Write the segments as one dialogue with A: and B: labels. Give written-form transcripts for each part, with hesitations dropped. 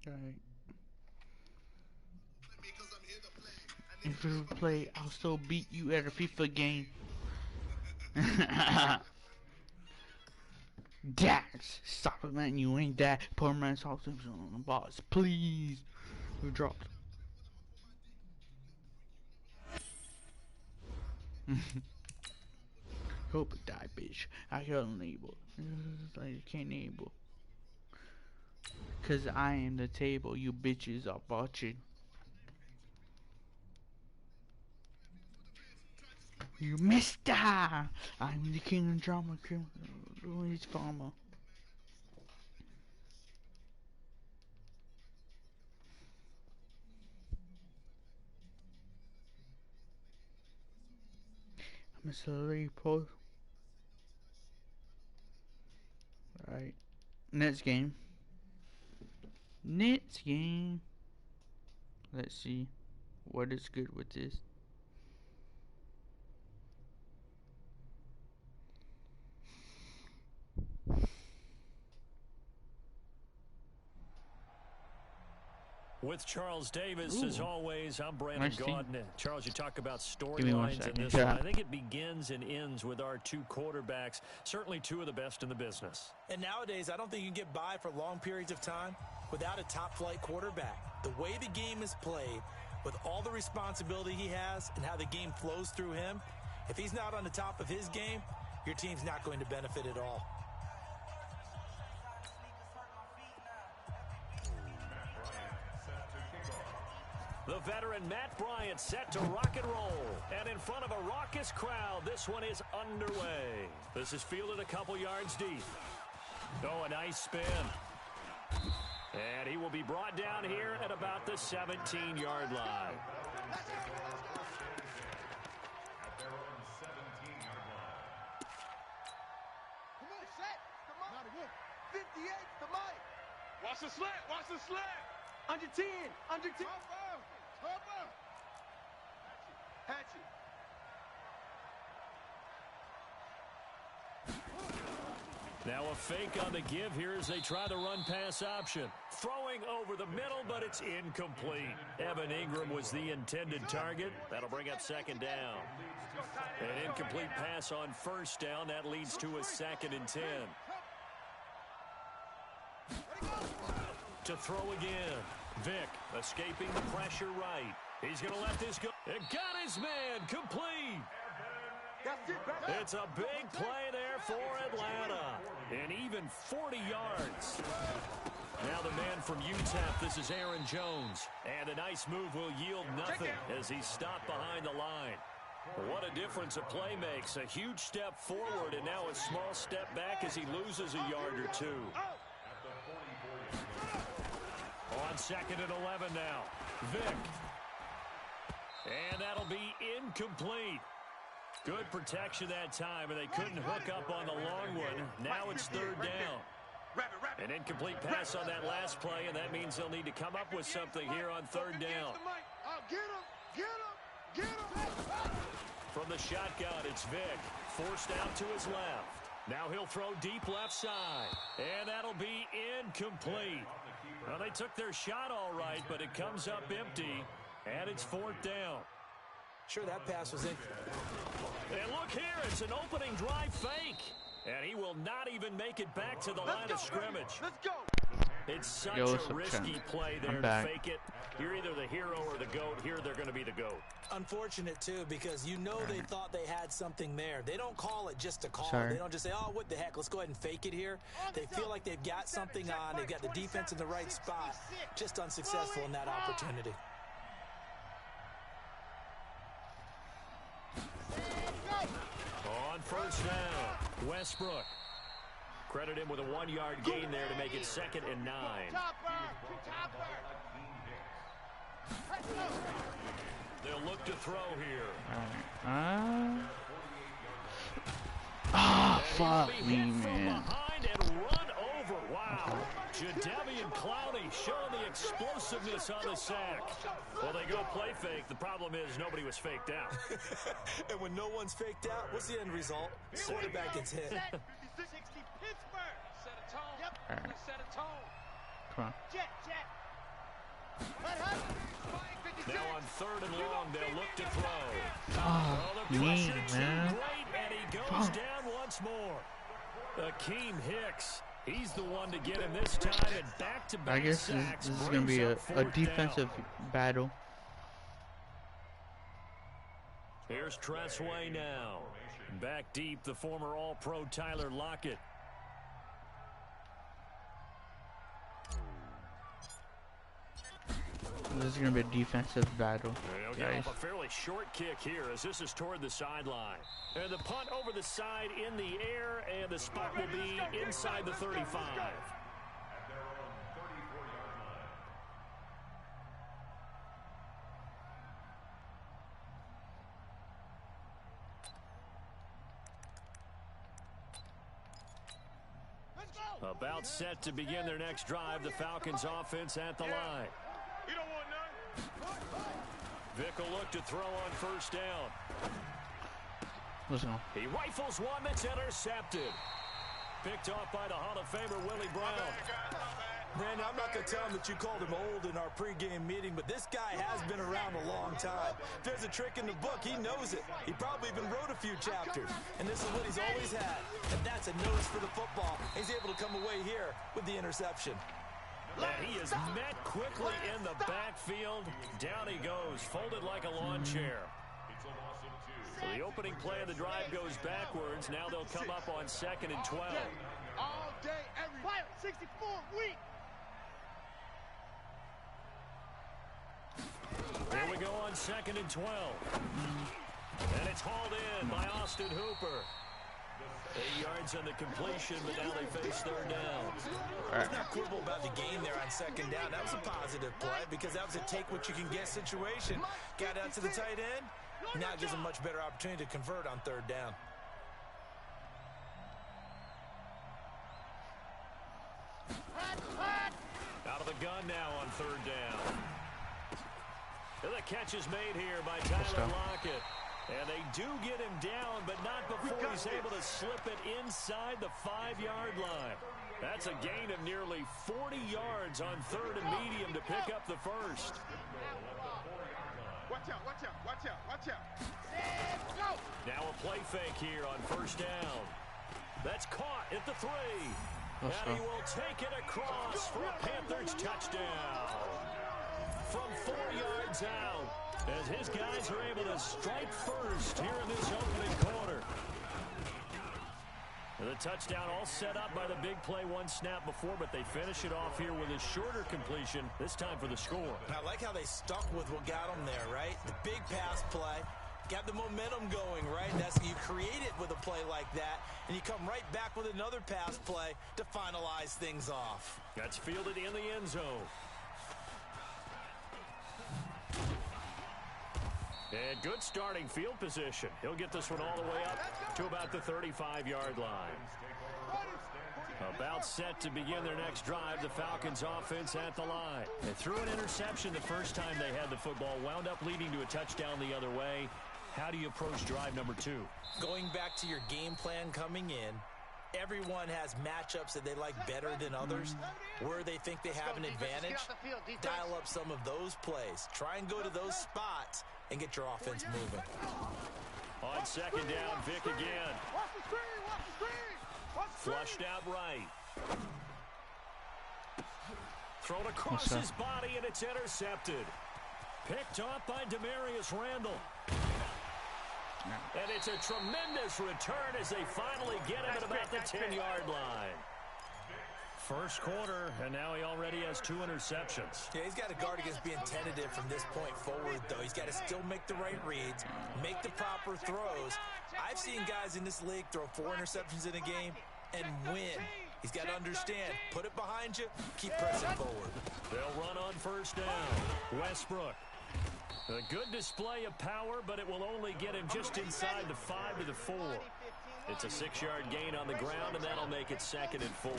A: Alright. If you play, I'll still beat you at a FIFA game. Dax! Stop it, man. You ain't that. Poor man South Simpson on the boss. Please. Who dropped? Hope it die, bitch. I can't enable. I can't enable. Cause I am the table you bitches are watching. You missed that! I'm the king of drama, Louis Farmer. I'm a celebrity pro. Right. Next game. Next game. Let's see what is good with this.
B: With Charles Davis,
A: Ooh.
B: as always, I'm Brandon
A: Nice
B: Gaudin. Charles, you talk about storylines in this one. I think it begins and ends with our two quarterbacks, certainly two of the best in the business.
C: And nowadays, I don't think you can get by for long periods of time without a top-flight quarterback. The way the game is played, with all the responsibility he has and how the game flows through him, if he's not on the top of his game, your team's not going to benefit at all.
B: The veteran Matt Bryant set to rock and roll. And in front of a raucous crowd, this one is underway. This is fielded a couple yards deep. Oh, a nice spin. And he will be brought down here at about the 17-yard line.
D: Come on, set. Come on. 58, the mic. Watch the slant. Watch the slant. Under 10. Under 10. Harper. Hatchet.
B: Now a fake on the give here as they try the run-pass option. Throwing over the middle, but it's incomplete. Evan Ingram was the intended target. That'll bring up second down. An incomplete pass on first down. That leads to a 2nd and 10. To throw again. Vick escaping the pressure right. He's going to let this go. It got his man complete. It's a big play there for Atlanta. And even 40 yards. Now the man from UTEP, this is Aaron Jones. And a nice move will yield nothing as he's stopped behind the line. What a difference a play makes. A huge step forward and now a small step back as he loses a yard or two. On 2nd and 11 now. Vick. And that'll be incomplete. Good protection that time, and they couldn't hook up on the long one. Now it's 3rd down. An incomplete pass on that last play, and that means they'll need to come up with something here on 3rd down. From the shotgun, it's Vick. Forced out to his left. Now he'll throw deep left side. And that'll be incomplete. Well, they took their shot all right, but it comes up empty. And it's 4th down.
C: Sure, that pass was in.
B: And look here, it's an opening drive fake. And he will not even make it back to the line of scrimmage.
D: Let's go.
B: It's such a risky play there to fake it. You're either the hero or the GOAT. Here they're going to be the GOAT.
C: Unfortunate, too, because you know they thought they had something there. They don't call it just to call it. They don't just say, oh, what the heck, let's go ahead and fake it here. They feel like they've got something on. They've got the defense in the right spot. Just unsuccessful in that opportunity.
B: On 1st down, Westbrook. Credit him with a 1-yard gain there to make it 2nd and 9. They'll look to throw here.
A: Fuck me, man.
B: And run over. Wow. Jadeveon Clowney showing the explosiveness on the sack. Well, they go play fake. The problem is nobody was faked out.
C: And when no one's faked out, what's the end result? Quarterback gets hit.
D: 60 Pittsburgh. Set a tone. Yep. Set a tone.
A: Come on.
D: Jet.
B: Now on 3rd and long, they'll look to throw.
A: Oh,
B: The pressure
A: mean,
B: too
A: man.
B: great, and he goes down once more. Akeem Hicks, he's the one to get him this time, and back-to-back
A: I guess
B: sacks
A: this is going to be
B: brings
A: a
B: up 4th
A: defensive
B: down.
A: battle.
B: Here's Tressway now. Back deep, the former All-Pro Tyler Lockett.
A: This is going to be a defensive battle,
B: They'll get
A: guys.
B: off a fairly short kick here as this is toward the sideline. And the punt over the side in the air, and the spot will be inside the 35. About set to begin their next drive, the Falcons offense at the line.
D: You don't want none.
B: Vick will look to throw on 1st down.
A: Let's go.
B: He rifles one that's intercepted. Picked off by the Hall of Famer, Willie Brown.
C: Brandon, I'm not going to tell him that you called him old in our pregame meeting, but this guy has been around a long time. If there's a trick in the book, he knows it. He probably even wrote a few chapters. And this is what he's always had. And that's a nose for the football. He's able to come away here with the interception.
B: And he is met quickly in the backfield. Down he goes, folded like a lawn chair. So the opening play of the drive goes backwards. Now they'll come up on 2nd and 12.
D: All day, every fire, 64 week.
B: Here we go on 2nd and 12. And it's hauled in by Austin Hooper. 8 yards on the completion, but now they face 3rd down.
C: There's no quibble about the game there on 2nd down. That was a positive play because that was a take-what-you-can-get situation. Got out to the tight end. Now it gives them much better opportunity to convert on 3rd down.
B: Out of the gun now on 3rd down. And the catch is made here by Tyler Lockett. And they do get him down, but not before he's able to slip it inside the 5-yard line. That's a gain of nearly 40 yards on 3rd and medium to pick up the first.
D: Watch out, watch out, watch out, watch out.
B: Now a play fake here on 1st down. That's caught at the 3. And he will take it across for a Panthers touchdown. From 4 yards out, as his guys are able to strike first here in this opening quarter. And the touchdown all set up by the big play one snap before, but they finish it off here with a shorter completion, this time for the score.
C: I like how they stuck with what got them there, right? The big pass play. Got the momentum going, right? That's you create it with a play like that, and you come right back with another pass play to finalize things off.
B: That's fielded in the end zone. And good starting field position. He'll get this one all the way up to about the 35-yard line. About set to begin their next drive, the Falcons offense at the line. They threw an interception the first time they had the football, wound up leading to a touchdown the other way. How do you approach drive number 2?
C: Going back to your game plan coming in, everyone has matchups that they like better than others. Where they think they have an advantage, dial up some of those plays. Try and go to those spots and get your offense moving.
B: On 2nd down, Vick again.
D: Watch the screen, watch the screen. Watch the screen.
B: Flushed out right. Thrown across his body, and it's intercepted. Picked off by Demarius Randall. And it's a tremendous return as they finally get him at about the 10-yard line. First quarter, and now he already has 2 interceptions.
C: Yeah, he's got to guard against being tentative from this point forward, though. He's got to still make the right reads, make the proper throws. I've seen guys in this league throw 4 interceptions in a game and win. He's got to understand, put it behind you, keep pressing forward.
B: They'll run on 1st down. Westbrook. A good display of power, but it will only get him just inside the 5 to the 4. It's a 6-yard gain on the ground, and that'll make it 2nd and 4.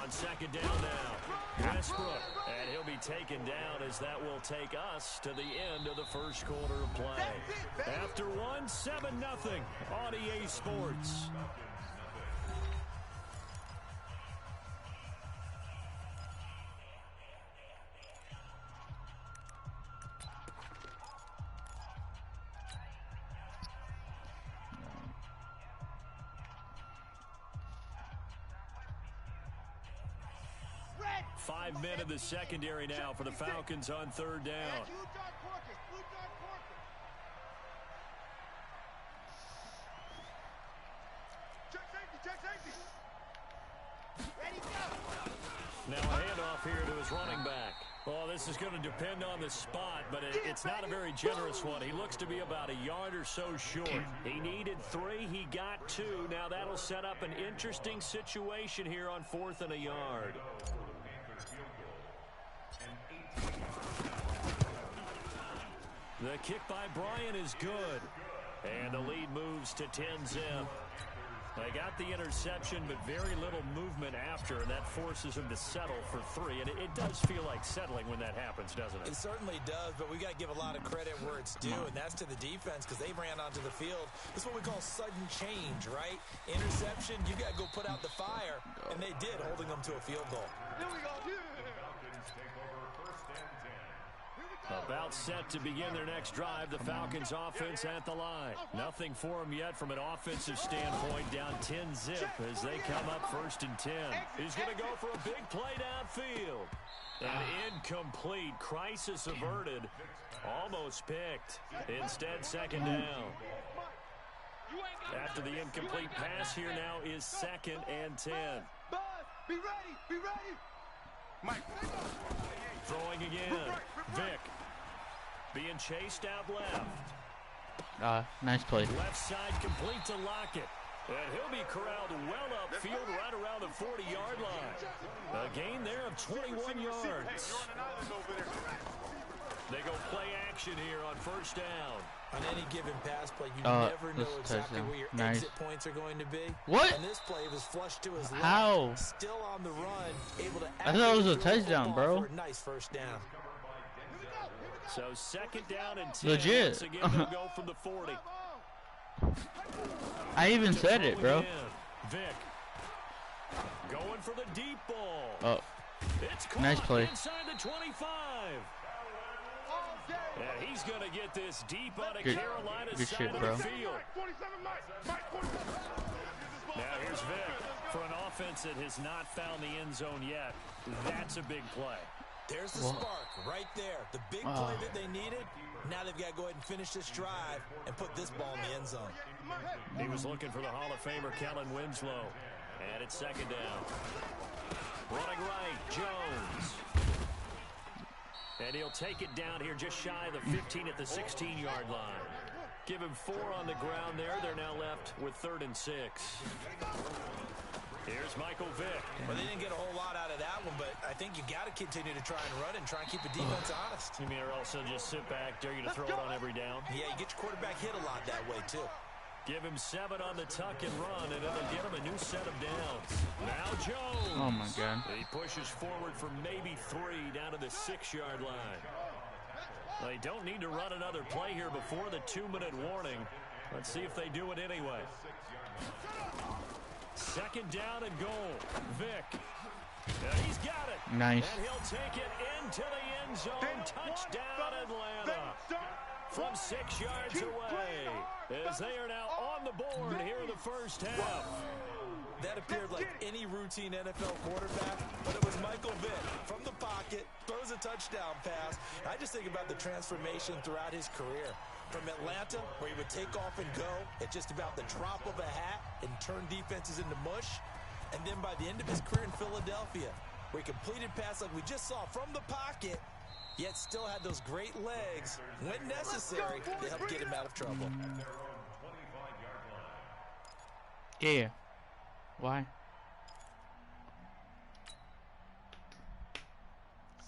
B: On 2nd down now, Westbrook. And he'll be taken down as that will take us to the end of the first quarter of play. After one, 7-0 on EA Sports. 5 men in the secondary now for the Falcons on third down. Now a handoff here to his running back. Well, this is going to depend on the spot, but it's not a very generous one. He looks to be about a yard or so short. He needed 3. He got 2. Now that'll set up an interesting situation here on 4th and a yard. The kick by Bryant is good. And the lead moves to 10-zip. They got the interception, but very little movement after, and that forces him to settle for 3. And it does feel like settling when that happens, doesn't it?
C: It certainly does, but we got to give a lot of credit where it's due, and that's to the defense because they ran onto the field. This is what we call sudden change, right? Interception, you got to go put out the fire, and they did, holding them to a field goal.
D: Here we go.
B: About set to begin their next drive, the Falcons offense at the line. Nothing for them yet from an offensive standpoint, down 10-zip as they come up 1st and 10. He's going to go for a big play downfield. And incomplete. Crisis averted. Almost picked. Instead, 2nd down. After the incomplete pass, here now is 2nd and 10.
D: Buzz, be ready, be ready. Mike.
B: Throwing again. Vick. Being chased out left.
A: Nice play.
B: Left side complete to Lockett. And he'll be corralled well upfield right around the 40-yard line. A gain there of 21 yards. They go play action here on 1st down.
C: On any given pass play, you never know exactly where your exit points are going to be.
A: What?
C: And this play was flushed to his left.
A: How?
C: Still on the run, able to
A: I thought it was a touchdown, bro.
C: For a nice 1st down.
B: So 2nd down and 10.
A: Legit.
B: Once again, they'll go from the 40.
A: I even said it, bro.
B: Vick going for the deep ball.
A: Oh,
B: It's caught
A: nice play.
B: Inside the 25. And he's going to get this deep on a Carolina
A: good
B: side
A: shit,
B: of
A: bro.
B: the field. Now here's Vick for an offense that has not found the end zone yet. That's a big play.
C: There's the spark right there. The big play that they needed. Now they've got to go ahead and finish this drive and put this ball in the end zone.
B: He was looking for the Hall of Famer Kellen Winslow. And it's 2nd down. Running right, Jones. And he'll take it down here just shy of the 15 at the 16-yard line. Give him 4 on the ground there. They're now left with 3rd and 6. Here's Michael Vick.
C: Well, they didn't get a whole lot out of that one, but I think you got to continue to try and run and try and keep the defense honest.
B: You mean, or else they'll just sit back, dare you to throw it on every down?
C: Yeah, you get your quarterback hit a lot that way, too.
B: Give him 7 on the tuck and run, and it'll get him a new set of downs. Now Jones.
A: Oh, my God.
B: He pushes forward for maybe 3 down to the 6-yard line. They don't need to run another play here before the 2-minute warning. Let's see if they do it anyway. 2nd down and goal. Vick. He's got it.
A: Nice.
B: And he'll take it into the end zone. Touchdown, Atlanta. From 6 yards away. As they are now on the board here in the 1st half.
C: That appeared like any routine NFL quarterback, but it was Michael Vick from the pocket, throws a touchdown pass. I just think about the transformation throughout his career. From Atlanta, where he would take off and go at just about the drop of a hat and turn defenses into mush. And then by the end of his career in Philadelphia, where he completed pass like we just saw from the pocket, yet still had those great legs, when necessary, to help get him out of trouble.
A: Yeah. Why?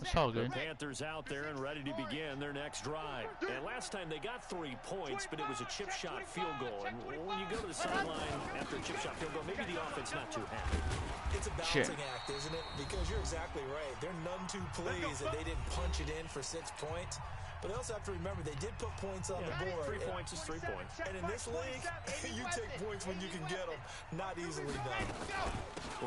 A: It's all good.
B: The Panthers out there and ready to begin their next drive. And last time they got 3 points, but it was a chip shot field goal. And when you go to the sideline after a chip shot field goal, maybe the offense not too happy.
C: It's a balancing act, isn't it? Because you're exactly right. They're none too pleased that they didn't punch it in for 6 points. But they also have to remember they did put points on the board.
B: 3 points is 3 points.
C: And in this league, you take points when you can get them. Not easily done.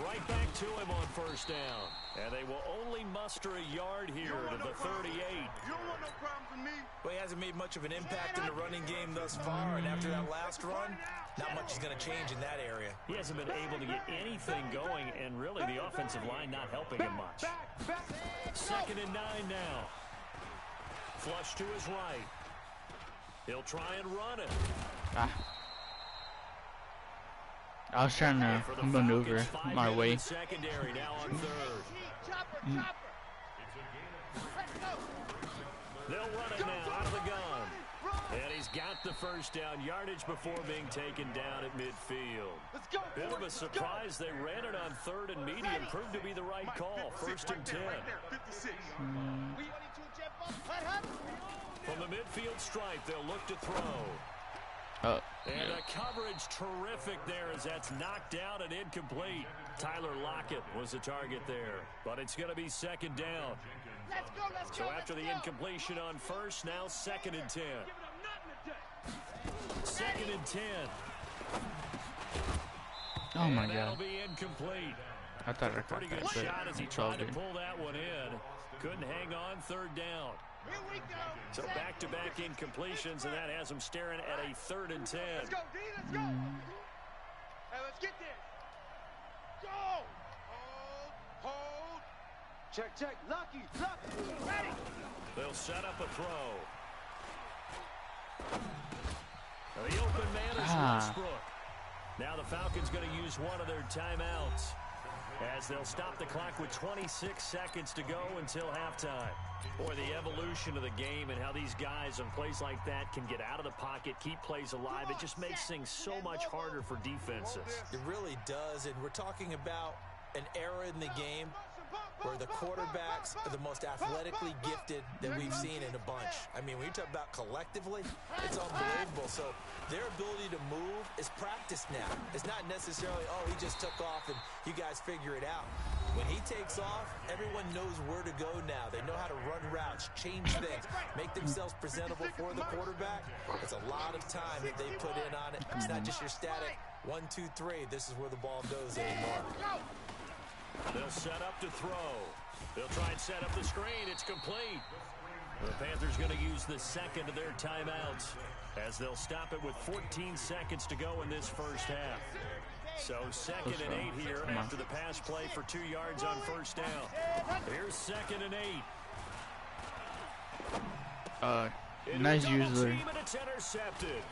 B: Right back to him on first down. And they will only muster a yard here to the 38.
D: You don't want no problems with me.
C: Well, he hasn't made much of an impact in the running game thus far. And after that last run, not much is going to change in that area.
B: He hasn't been able to get anything going, and really the offensive line not helping him much. 2nd and 9 now. Flush to his right. He'll try and run it.
A: I was trying to maneuver my way.
B: Secondary now on 3rd. They'll run it now out of the gun. And he's got the first down yardage before being taken down at midfield. Bit of a surprise. They ran it on 3rd and medium. Proved to be the right call. 1st and 10. From the midfield stripe, they'll look to throw. And the coverage terrific there as that's knocked out and incomplete. Tyler Lockett was the target there, but it's going to be 2nd down. So after the incompletion on 1st, now 2nd and 10. 2nd and 10.
A: Oh my
B: That'll
A: God.
B: be incomplete.
A: I thought I caught
B: Pretty good
A: that, but
B: shot as he
A: it's all
B: tried to
A: good.
B: pull that one in. Couldn't hang on 3rd down.
D: Here we go.
B: So back-to-back incompletions, and that has him staring at a 3rd and 10.
D: Let's go, D. Let's go. Hey, let's get this. Go. Hold. Check. Lucky. Ready.
B: They'll set up a throw. The open man is Westbrook. Now the Falcons going to use one of their timeouts as they'll stop the clock with 26 seconds to go until halftime. Boy, the evolution of the game and how these guys on plays like that can get out of the pocket, keep plays alive, it just makes things so much harder for defenses.
C: It really does. And we're talking about an era in the game where the quarterbacks are the most athletically gifted that we've seen in a bunch. I mean, when you talk about collectively, it's unbelievable. So their ability to move is practiced now. It's not necessarily, oh, he just took off and you guys figure it out. When he takes off, everyone knows where to go now. They know how to run routes, change things, make themselves presentable for the quarterback. It's a lot of time that they put in on it. It's not just your static 1, 2, 3. This is where the ball goes anymore.
B: They'll set up to throw. They'll try and set up the screen. It's complete. The Panthers going to use the 2nd of their timeouts as they'll stop it with 14 seconds to go in this first half. So 2nd and 8 here after the pass play for 2 yards on 1st down. Here's 2nd and 8.
A: Nice user.
B: And it's intercepted.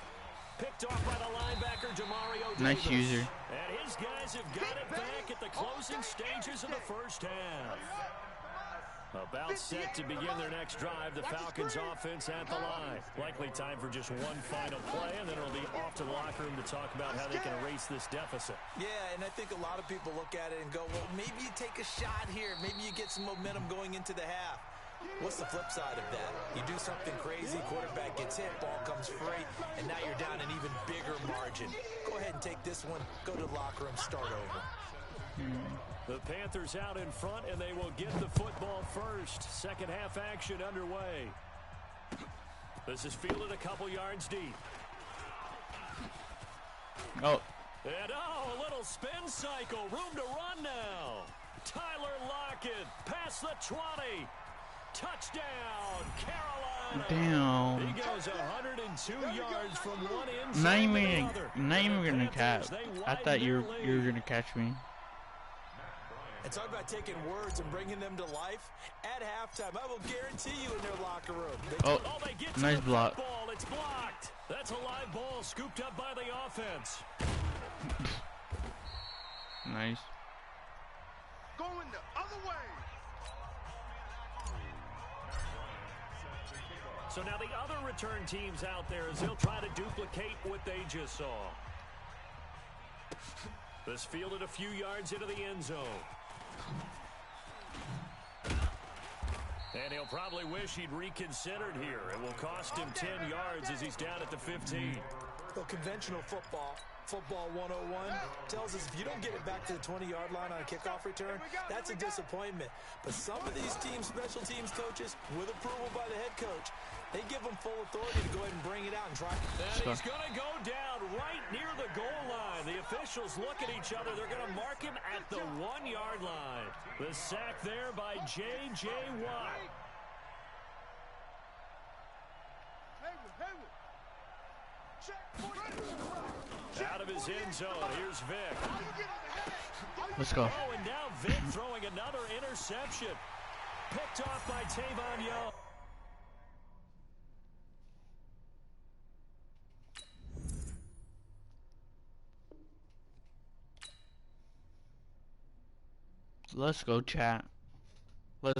B: Picked off by the linebacker, Demario
A: Nice
B: Davis.
A: user.
B: And his guys have got it back at the closing stages of the first half. About set to begin their next drive, the Falcons offense at the line. Likely time for just one final play, and then it'll be off to the locker room to talk about how they can erase this deficit.
C: Yeah, and I think a lot of people look at it and go, well, maybe you take a shot here. Maybe you get some momentum going into the half. What's the flip side of that? You do something crazy, quarterback gets hit, ball comes free, and now you're down an even bigger margin. Go ahead and take this one, go to the locker room, start over.
B: The Panthers out in front, and they will get the football first. Second half action underway. This is fielded a couple yards deep.
A: Oh.
B: And a little spin cycle. Room to run now. Tyler Lockett past the 20. Touchdown, Carolina.
A: Damn.
B: He goes 102 yards from one end to
A: Not
B: another.
A: even gonna catch. I thought you were gonna catch me.
C: And talk about taking words and bringing them to life. At halftime, I will guarantee you in their locker room.
B: They get to
A: nice
B: the
A: block.
B: Football. It's blocked. That's a live ball scooped up by the offense.
A: Nice.
D: Going the other way.
B: So now the other return teams out there as they'll try to duplicate what they just saw. This fielded a few yards into the end zone. And he'll probably wish he'd reconsidered here. It will cost him 10 yards as he's down at the 15.
C: Well, conventional football, Football 101 tells us if you don't get it back to the 20-yard line on a kickoff return, that's a disappointment. But some of these teams, special teams coaches, with approval by the head coach, they give them full authority to go ahead and bring it out and try.
B: And he's going to go down right near the goal line. The officials look at each other. They're going to mark him at the 1-yard line. The sack there by J.J. Watt. Out of his end zone, here's Vic.
A: Let's go.
B: Oh, and now Vic throwing another interception. Picked off by Tavon Young.
A: Let's go, chat. Let's go.